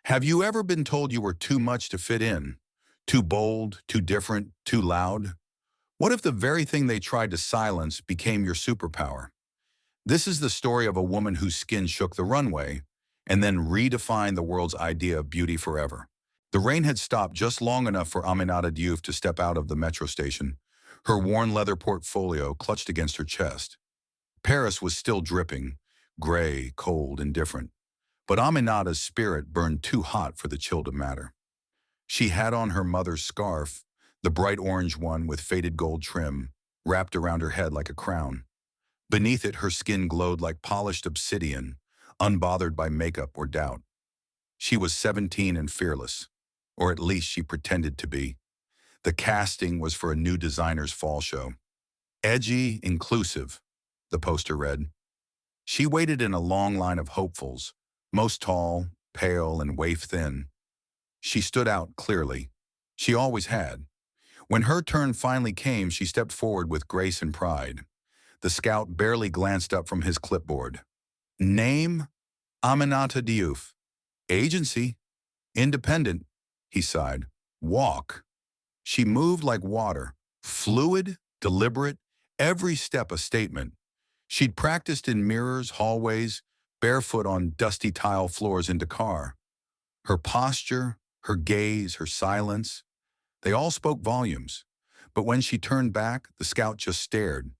Have you ever been told you were too much to fit in? Too bold, too different, too loud? What if the very thing they tried to silence became your superpower? This is the story of a woman whose skin shook the runway and then redefined the world's idea of beauty forever. The rain had stopped just long enough for Aminata Diouf to step out of the metro station, her worn leather portfolio clutched against her chest. Paris was still dripping, gray, cold, and different. But Aminata's spirit burned too hot for the chill to matter. She had on her mother's scarf, the bright orange one with faded gold trim, wrapped around her head like a crown. Beneath it, her skin glowed like polished obsidian, unbothered by makeup or doubt. She was 17 and fearless, or at least she pretended to be. The casting was for a new designer's fall show. Edgy, inclusive, the poster read. She waited in a long line of hopefuls, most tall, pale, and waif-thin. She stood out clearly. She always had. When her turn finally came, she stepped forward with grace and pride. The scout barely glanced up from his clipboard. Name? Aminata Diouf. Agency? Independent, he sighed. Walk. She moved like water, fluid, deliberate, every step a statement. She'd practiced in mirrors, hallways, barefoot on dusty tile floors in Dakar. Her posture, her gaze, her silence, they all spoke volumes. But when she turned back, the scout just stared.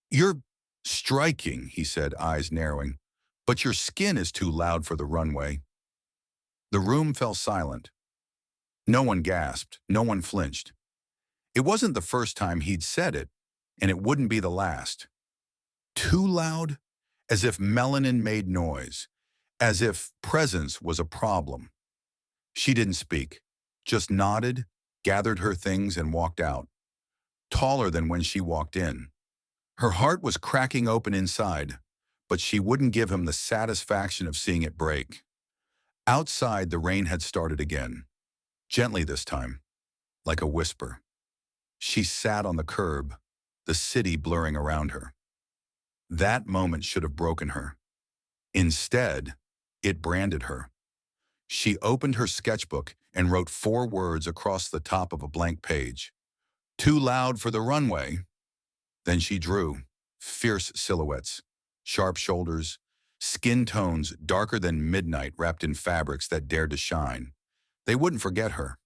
You're striking, he said, eyes narrowing, but your skin is too loud for the runway. The room fell silent. No one gasped, no one flinched. It wasn't the first time he'd said it, and it wouldn't be the last. Too loud? As if melanin made noise, as if presence was a problem. She didn't speak, just nodded, gathered her things, and walked out, taller than when she walked in. Her heart was cracking open inside, but she wouldn't give him the satisfaction of seeing it break. Outside, the rain had started again, gently this time, like a whisper. She sat on the curb, the city blurring around her. That moment should have broken her. Instead, it branded her. She opened her sketchbook and wrote 4 words across the top of a blank page. Too loud for the runway. Then she drew fierce silhouettes, sharp shoulders, skin tones darker than midnight wrapped in fabrics that dared to shine. They wouldn't forget her.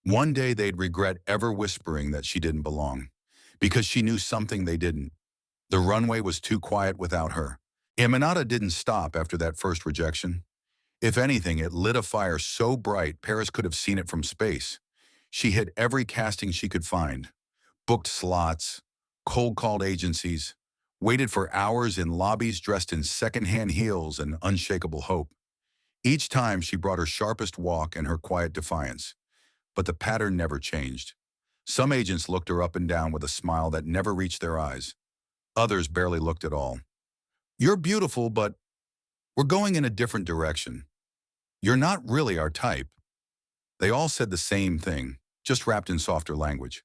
One day they'd regret ever whispering that she didn't belong, because she knew something they didn't. The runway was too quiet without her. Aminata didn't stop after that first rejection. If anything, it lit a fire so bright Paris could have seen it from space. She hit every casting she could find, booked slots, cold-called agencies, waited for hours in lobbies dressed in second-hand heels and unshakable hope. Each time she brought her sharpest walk and her quiet defiance. But the pattern never changed. Some agents looked her up and down with a smile that never reached their eyes. Others barely looked at all. You're beautiful, but we're going in a different direction. You're not really our type. They all said the same thing, just wrapped in softer language.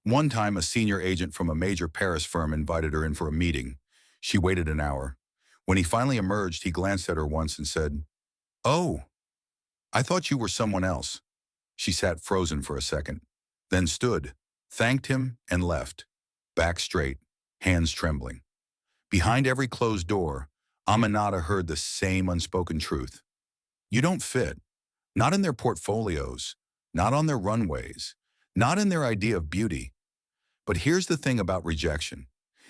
One time, a senior agent from a major Paris firm invited her in for a meeting. She waited an hour. When he finally emerged, he glanced at her once and said, "Oh, I thought you were someone else." She sat frozen for a second, then stood, thanked him, and left, back straight, hands trembling. Behind every closed door, Aminata heard the same unspoken truth. You don't fit. Not in their portfolios, not on their runways, not in their idea of beauty. But here's the thing about rejection.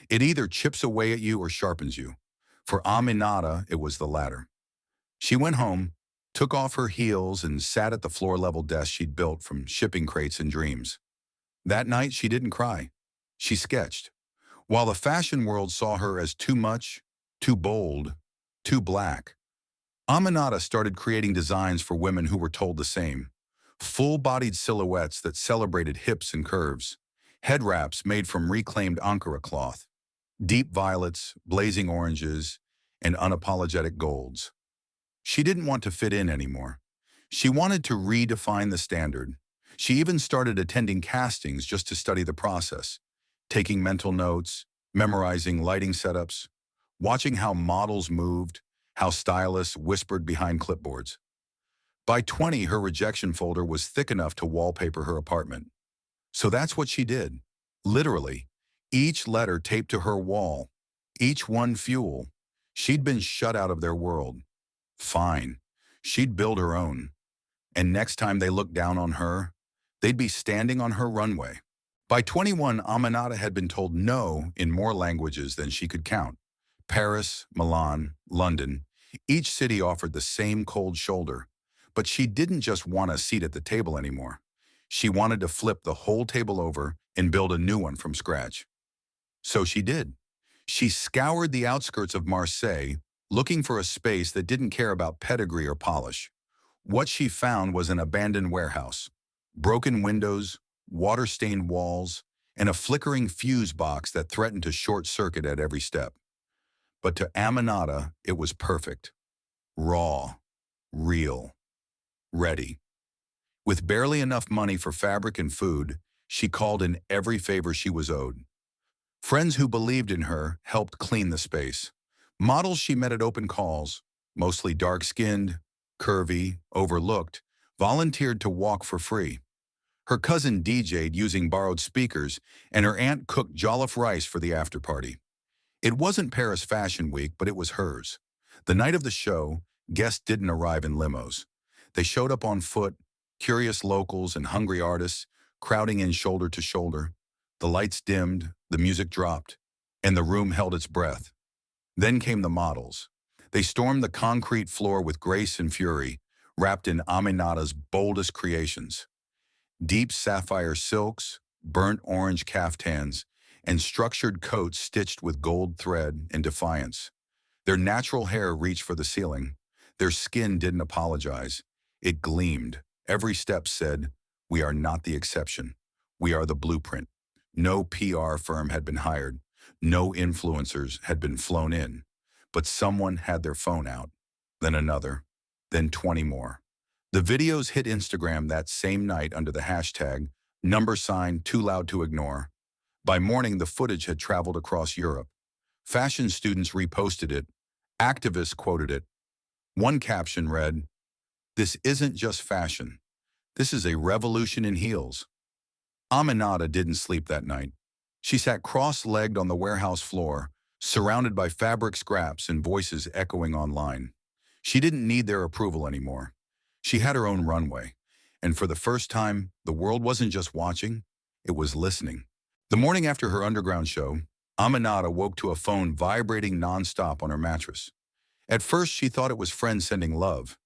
It either chips away at you or sharpens you. For Aminata, it was the latter. She went home, took off her heels, and sat at the floor-level desk she'd built from shipping crates and dreams. That night, she didn't cry. She sketched. While the fashion world saw her as too much, too bold, too black, Aminata started creating designs for women who were told the same. Full-bodied silhouettes that celebrated hips and curves. Head wraps made from reclaimed Ankara cloth. Deep violets, blazing oranges, and unapologetic golds. She didn't want to fit in anymore. She wanted to redefine the standard. She even started attending castings just to study the process, taking mental notes, memorizing lighting setups, watching how models moved, how stylists whispered behind clipboards. By 20, her rejection folder was thick enough to wallpaper her apartment. So that's what she did. Literally, each letter taped to her wall, each one fuel. She'd been shut out of their world. Fine. She'd build her own. And next time they looked down on her, they'd be standing on her runway. By 21, Aminata had been told no in more languages than she could count. Paris, Milan, London, each city offered the same cold shoulder. But she didn't just want a seat at the table anymore. She wanted to flip the whole table over and build a new one from scratch. So she did. She scoured the outskirts of Marseille, looking for a space that didn't care about pedigree or polish. What she found was an abandoned warehouse. Broken windows, water-stained walls, and a flickering fuse box that threatened to short-circuit at every step. But to Aminata, it was perfect. Raw, real, ready. With barely enough money for fabric and food, she called in every favor she was owed. Friends who believed in her helped clean the space. Models she met at open calls, mostly dark-skinned, curvy, overlooked, volunteered to walk for free. Her cousin DJ'd using borrowed speakers, and her aunt cooked jollof rice for the after-party. It wasn't Paris Fashion Week, but it was hers. The night of the show, guests didn't arrive in limos. They showed up on foot, curious locals and hungry artists, crowding in shoulder to shoulder. The lights dimmed, the music dropped, and the room held its breath. Then came the models. They stormed the concrete floor with grace and fury, wrapped in Aminata's boldest creations. Deep sapphire silks, burnt orange caftans, and structured coats stitched with gold thread in defiance. Their natural hair reached for the ceiling. Their skin didn't apologize. It gleamed. Every step said, "We are not the exception. We are the blueprint." No PR firm had been hired. No influencers had been flown in. But someone had their phone out. Then another. Then 20 more. The videos hit Instagram that same night under the hashtag #too loud to ignore. By morning, the footage had traveled across Europe. Fashion students reposted it. Activists quoted it. One caption read, "This isn't just fashion. This is a revolution in heels." Aminata didn't sleep that night. She sat cross-legged on the warehouse floor, surrounded by fabric scraps and voices echoing online. She didn't need their approval anymore. She had her own runway. And for the first time, the world wasn't just watching, it was listening. The morning after her underground show, Aminata woke to a phone vibrating nonstop on her mattress. At first, she thought it was friends sending love.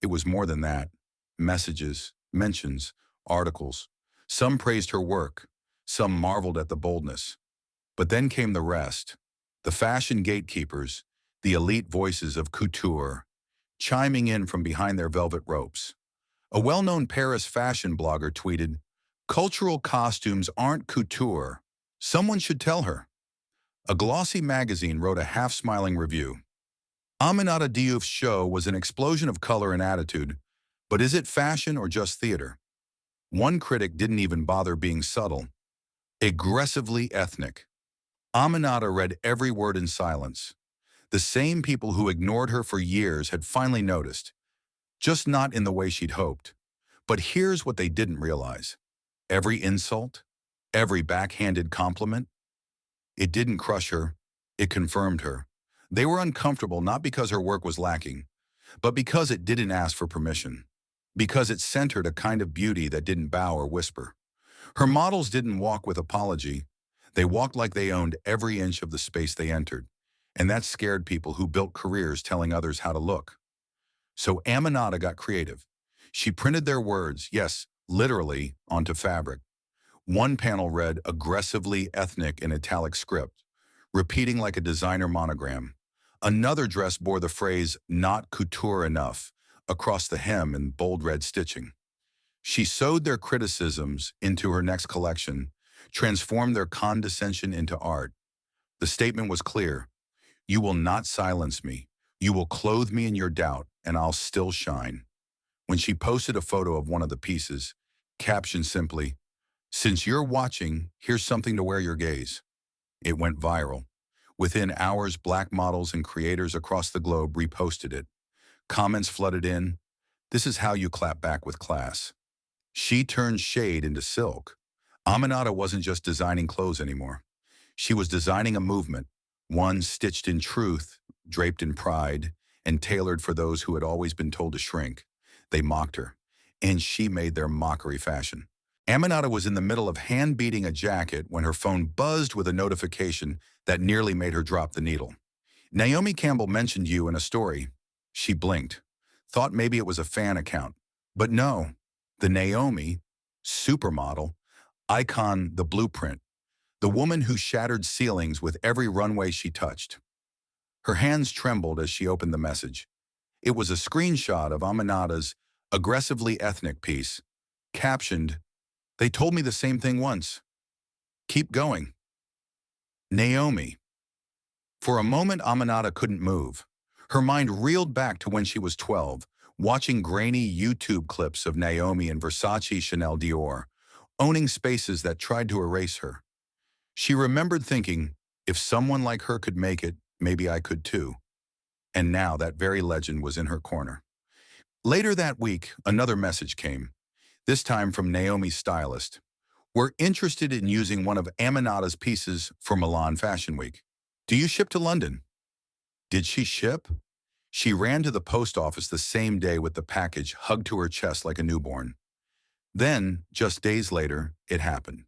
It was more than that. Messages, mentions, articles. Some praised her work. Some marveled at the boldness. But then came the rest. The fashion gatekeepers, the elite voices of couture, chiming in from behind their velvet ropes. A well-known Paris fashion blogger tweeted, "Cultural costumes aren't couture. Someone should tell her." A glossy magazine wrote a half-smiling review. Aminata Diouf's show was an explosion of color and attitude, but is it fashion or just theater? One critic didn't even bother being subtle. Aggressively ethnic. Aminata read every word in silence. The same people who ignored her for years had finally noticed, just not in the way she'd hoped. But here's what they didn't realize. Every insult, every backhanded compliment, it didn't crush her, it confirmed her. They were uncomfortable not because her work was lacking, but because it didn't ask for permission. Because it centered a kind of beauty that didn't bow or whisper. Her models didn't walk with apology. They walked like they owned every inch of the space they entered. And that scared people who built careers telling others how to look. So Aminata got creative. She printed their words, yes, literally, onto fabric. One panel read aggressively ethnic in italic script, repeating like a designer monogram. Another dress bore the phrase "not couture enough" across the hem in bold red stitching. She sewed their criticisms into her next collection, transformed their condescension into art. The statement was clear. You will not silence me. You will clothe me in your doubt, and I'll still shine. When she posted a photo of one of the pieces, captioned simply, "Since you're watching, here's something to wear your gaze." It went viral. Within hours, Black models and creators across the globe reposted it. Comments flooded in. This is how you clap back with class. She turned shade into silk. Aminata wasn't just designing clothes anymore. She was designing a movement, one stitched in truth, draped in pride, and tailored for those who had always been told to shrink. They mocked her, and she made their mockery fashion. Aminata was in the middle of hand-beating a jacket when her phone buzzed with a notification that nearly made her drop the needle. Naomi Campbell mentioned you in a story. She blinked, thought maybe it was a fan account. But no, the Naomi, supermodel, icon, the blueprint, the woman who shattered ceilings with every runway she touched. Her hands trembled as she opened the message. It was a screenshot of Aminata's aggressively ethnic piece, captioned, "They told me the same thing once. Keep going." Naomi. For a moment, Aminata couldn't move. Her mind reeled back to when she was 12, watching grainy YouTube clips of Naomi in Versace, Chanel, Dior, owning spaces that tried to erase her. She remembered thinking, if someone like her could make it, maybe I could too. And now that very legend was in her corner. Later that week, another message came, this time from Naomi's stylist. "We're interested in using one of Aminata's pieces for Milan Fashion Week. Do you ship to London?" Did she ship? She ran to the post office the same day with the package hugged to her chest like a newborn. Then, just days later, it happened.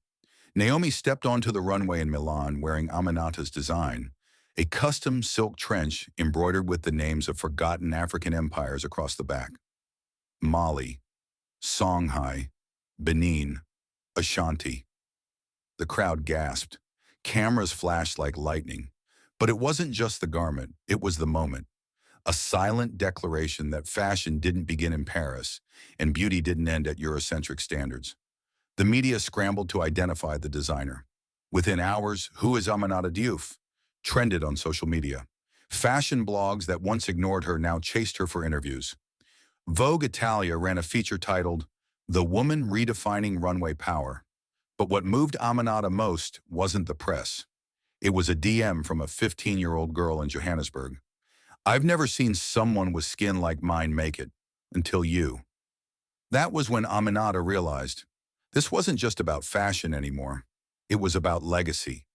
Naomi stepped onto the runway in Milan wearing Aminata's design, a custom silk trench embroidered with the names of forgotten African empires across the back. Mali, Songhai, Benin, Ashanti. The crowd gasped. Cameras flashed like lightning. But it wasn't just the garment, it was the moment. A silent declaration that fashion didn't begin in Paris and beauty didn't end at Eurocentric standards. The media scrambled to identify the designer. Within hours, "Who is Aminata Diouf?" trended on social media. Fashion blogs that once ignored her now chased her for interviews. Vogue Italia ran a feature titled, "The Woman Redefining Runway Power." But what moved Aminata most wasn't the press. It was a DM from a 15-year-old girl in Johannesburg. "I've never seen someone with skin like mine make it, until you." That was when Aminata realized this wasn't just about fashion anymore. It was about legacy.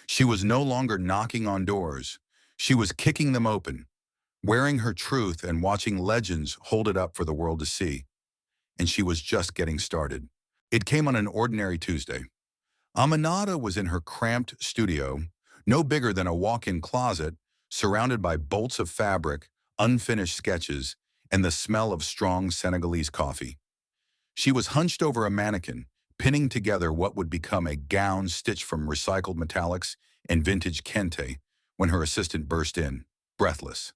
She was no longer knocking on doors. She was kicking them open, wearing her truth and watching legends hold it up for the world to see. And she was just getting started. It came on an ordinary Tuesday. Aminata was in her cramped studio, no bigger than a walk-in closet, surrounded by bolts of fabric, unfinished sketches, and the smell of strong Senegalese coffee. She was hunched over a mannequin, pinning together what would become a gown stitched from recycled metallics and vintage kente, when her assistant burst in, breathless.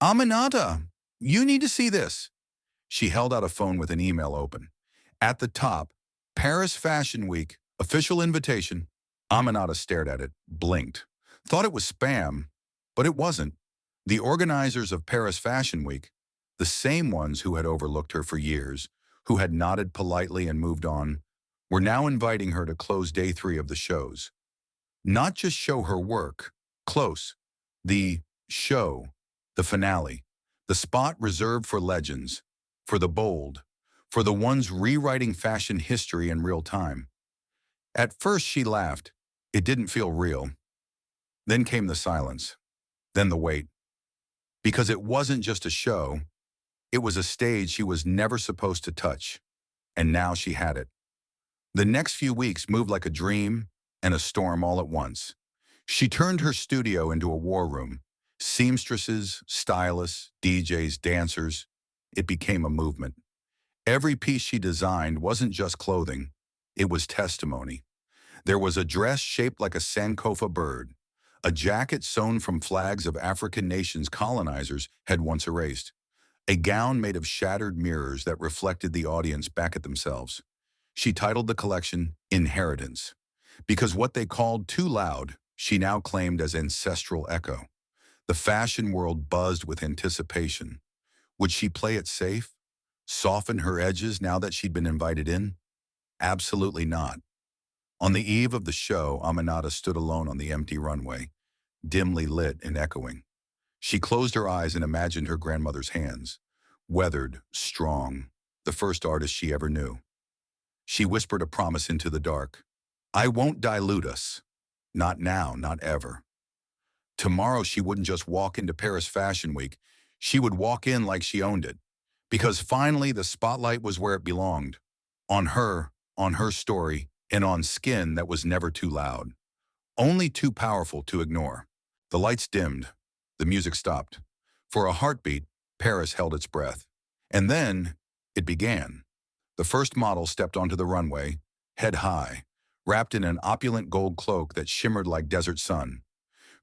"Aminata, you need to see this." She held out a phone with an email open. At the top, "Paris Fashion Week, official invitation." Aminata stared at it, blinked, thought it was spam, but it wasn't. The organizers of Paris Fashion Week, the same ones who had overlooked her for years, who had nodded politely and moved on, were now inviting her to close day 3 of the shows. Not just show her work, close. The show, the finale, the spot reserved for legends, for the bold, for the ones rewriting fashion history in real time. At first she laughed. It didn't feel real. Then came the silence. Then the wait. Because it wasn't just a show, it was a stage she was never supposed to touch. And now she had it. The next few weeks moved like a dream and a storm all at once. She turned her studio into a war room. Seamstresses, stylists, DJs, dancers. It became a movement. Every piece she designed wasn't just clothing. It was testimony. There was a dress shaped like a Sankofa bird, a jacket sewn from flags of African nations colonizers had once erased, a gown made of shattered mirrors that reflected the audience back at themselves. She titled the collection Inheritance, because what they called too loud, she now claimed as ancestral echo. The fashion world buzzed with anticipation. Would she play it safe? Soften her edges now that she'd been invited in? Absolutely not. On the eve of the show, Aminata stood alone on the empty runway, dimly lit and echoing. She closed her eyes and imagined her grandmother's hands, weathered, strong, the first artist she ever knew. She whispered a promise into the dark. I won't dilute us. Not now, not ever. Tomorrow she wouldn't just walk into Paris Fashion Week, she would walk in like she owned it. Because finally the spotlight was where it belonged. On her story, and on skin that was never too loud. Only too powerful to ignore. The lights dimmed. The music stopped. For a heartbeat, Paris held its breath. And then, it began. The first model stepped onto the runway, head high, wrapped in an opulent gold cloak that shimmered like desert sun.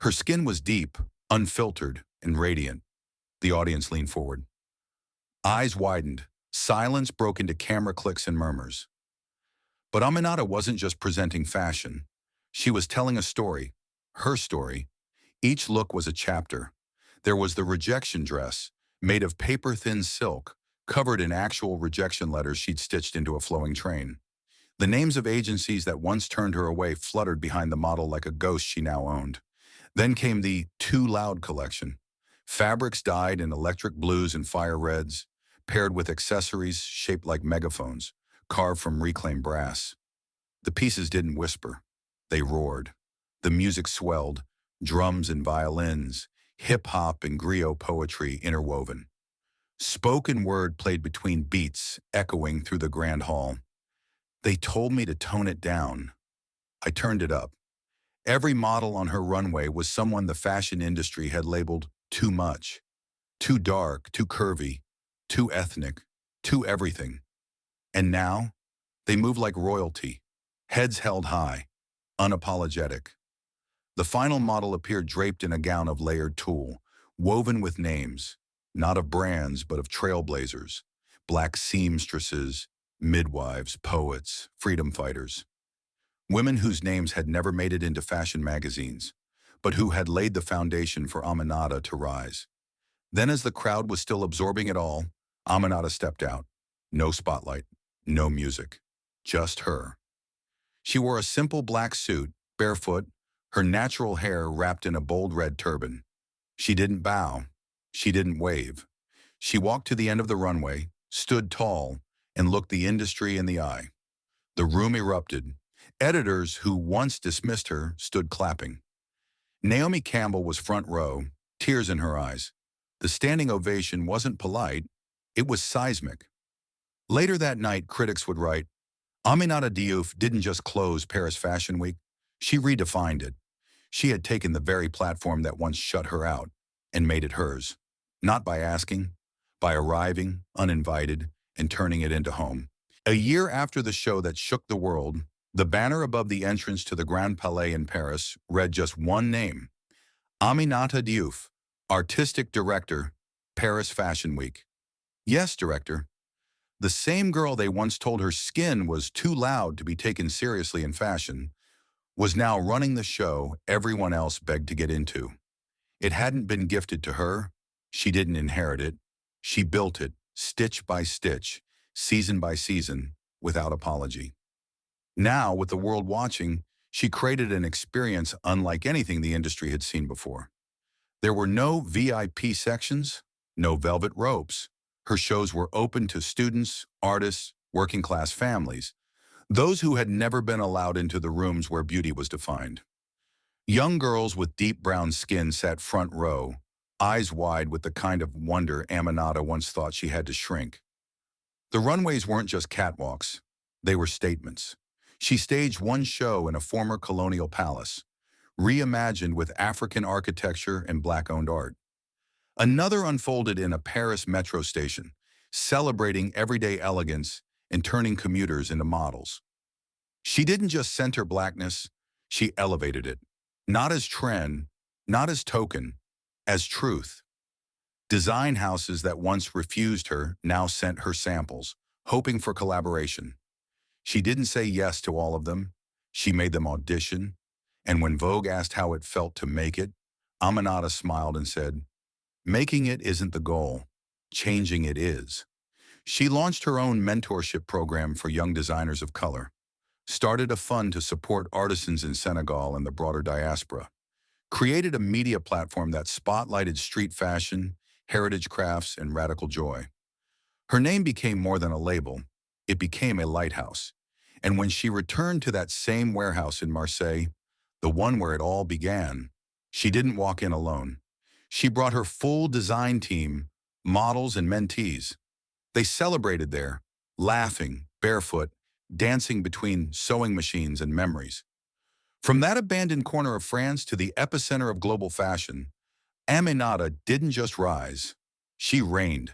Her skin was deep, unfiltered, and radiant. The audience leaned forward. Eyes widened. Silence broke into camera clicks and murmurs. But Aminata wasn't just presenting fashion. She was telling a story. Her story. Each look was a chapter. There was the rejection dress, made of paper-thin silk, covered in actual rejection letters she'd stitched into a flowing train. The names of agencies that once turned her away fluttered behind the model like a ghost she now owned. Then came the Too Loud collection. Fabrics dyed in electric blues and fire reds, paired with accessories shaped like megaphones, carved from reclaimed brass. The pieces didn't whisper. They roared. The music swelled, drums and violins, hip-hop and griot poetry interwoven. Spoken word played between beats, echoing through the grand hall. They told me to tone it down. I turned it up. Every model on her runway was someone the fashion industry had labeled too much. Too dark, too curvy, too ethnic, too everything. And now, they move like royalty, heads held high, unapologetic. The final model appeared draped in a gown of layered tulle, woven with names, not of brands but of trailblazers, black seamstresses, midwives, poets, freedom fighters. Women whose names had never made it into fashion magazines, but who had laid the foundation for Aminata to rise. Then as the crowd was still absorbing it all, Aminata stepped out. No spotlight, no music, just her. She wore a simple black suit, barefoot, her natural hair wrapped in a bold red turban. She didn't bow. She didn't wave. She walked to the end of the runway, stood tall, and looked the industry in the eye. The room erupted. Editors who once dismissed her stood clapping. Naomi Campbell was front row, tears in her eyes. The standing ovation wasn't polite, it was seismic. Later that night, critics would write, Aminata Diouf didn't just close Paris Fashion Week, she redefined it. She had taken the very platform that once shut her out and made it hers. Not by asking, by arriving, uninvited, and turning it into home. A year after the show that shook the world, the banner above the entrance to the Grand Palais in Paris read just one name, Aminata Diouf, Artistic Director, Paris Fashion Week. Yes, Director. The same girl they once told her skin was too loud to be taken seriously in fashion was now running the show everyone else begged to get into. It hadn't been gifted to her. She didn't inherit it. She built it, stitch by stitch, season by season, without apology. Now, with the world watching, she created an experience unlike anything the industry had seen before. There were no VIP sections, no velvet ropes. Her shows were open to students, artists, working-class families, those who had never been allowed into the rooms where beauty was defined. Young girls with deep brown skin sat front row, eyes wide with the kind of wonder Aminata once thought she had to shrink. The runways weren't just catwalks, they were statements. She staged one show in a former colonial palace, reimagined with African architecture and Black-owned art. Another unfolded in a Paris metro station, celebrating everyday elegance and turning commuters into models. She didn't just center Blackness, she elevated it. Not as trend, not as token, as truth. Design houses that once refused her now sent her samples, hoping for collaboration. She didn't say yes to all of them. She made them audition. And when Vogue asked how it felt to make it, Aminata smiled and said, making it isn't the goal. Changing it is. She launched her own mentorship program for young designers of color, started a fund to support artisans in Senegal and the broader diaspora, created a media platform that spotlighted street fashion, heritage crafts, and radical joy. Her name became more than a label. It became a lighthouse. And when she returned to that same warehouse in Marseille, the one where it all began, she didn't walk in alone. She brought her full design team, models and mentees. They celebrated there, laughing, barefoot, dancing between sewing machines and memories. From that abandoned corner of France to the epicenter of global fashion, Aminata didn't just rise. She reigned.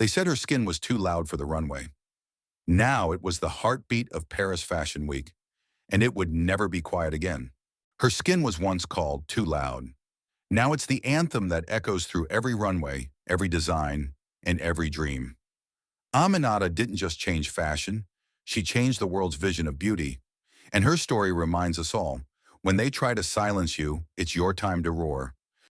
They said her skin was too loud for the runway. Now it was the heartbeat of Paris Fashion Week, and it would never be quiet again. Her skin was once called too loud. Now it's the anthem that echoes through every runway, every design, and every dream. Aminata didn't just change fashion, she changed the world's vision of beauty. And her story reminds us all, when they try to silence you, it's your time to roar.